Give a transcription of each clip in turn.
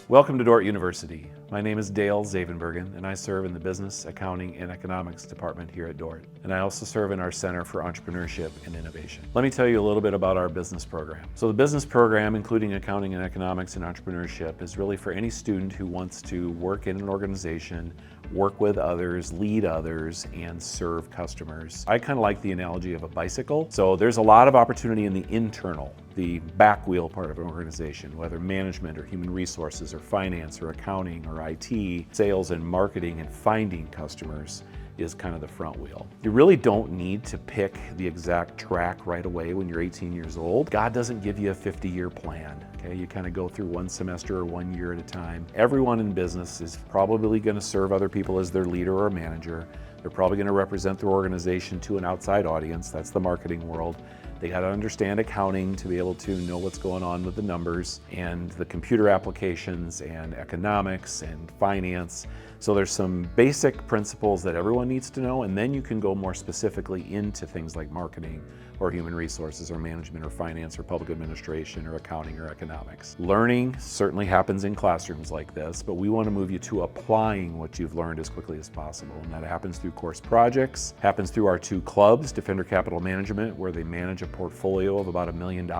Welcome to Dordt University. My name is Dale Zavenbergen, and I serve in the Business, Accounting, and Economics department here at Dordt. And I also serve in our Center for Entrepreneurship and Innovation. Let me tell you a little bit about our business program. So the business program, including accounting and economics and entrepreneurship, is really for any student who wants to work in an organization, work with others, lead others, and serve customers. I kind of like the analogy of a bicycle. So there's a lot of opportunity in the internal, the back wheel part of an organization, whether management or human resources or finance or accounting or IT, sales and marketing and finding customers is kind of the front wheel. You really don't need to pick the exact track right away when you're 18 years old. God doesn't give you a 50-year plan. Okay, you kind of go through one semester or 1 year at a time. Everyone in business is probably going to serve other people as their leader or manager. They're probably going to represent their organization to an outside audience. That's the marketing world. They got to understand accounting to be able to know what's going on with the numbers and the computer applications and economics and finance. So there's some basic principles that everyone needs to know, and then you can go more specifically into things like marketing or human resources or management or finance or public administration or accounting or economics. Learning certainly happens in classrooms like this, but we want to move you to applying what you've learned as quickly as possible. And that happens through course projects, happens through our two clubs, Defender Capital Management, where they manage a portfolio of about $1 million,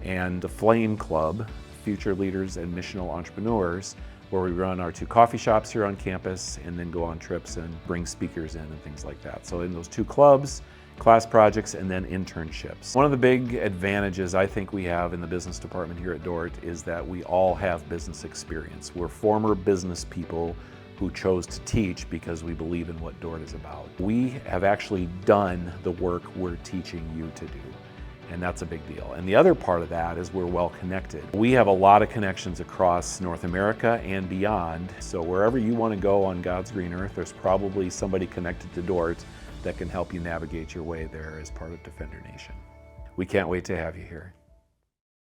and the Flame Club, Future Leaders and Missional Entrepreneurs, where we run our two coffee shops here on campus and then go on trips and bring speakers in and things like that. So in those two clubs, class projects, and then internships. One of the big advantages I think we have in the business department here at Dordt is that we all have business experience. We're former business people who chose to teach because we believe in what Dordt is about. We have actually done the work we're teaching you to do. And that's a big deal. And the other part of that is we're well connected. We have a lot of connections across North America and beyond. So wherever you want to go on God's green earth, there's probably somebody connected to Dordt that can help you navigate your way there as part of Defender Nation. We can't wait to have you here.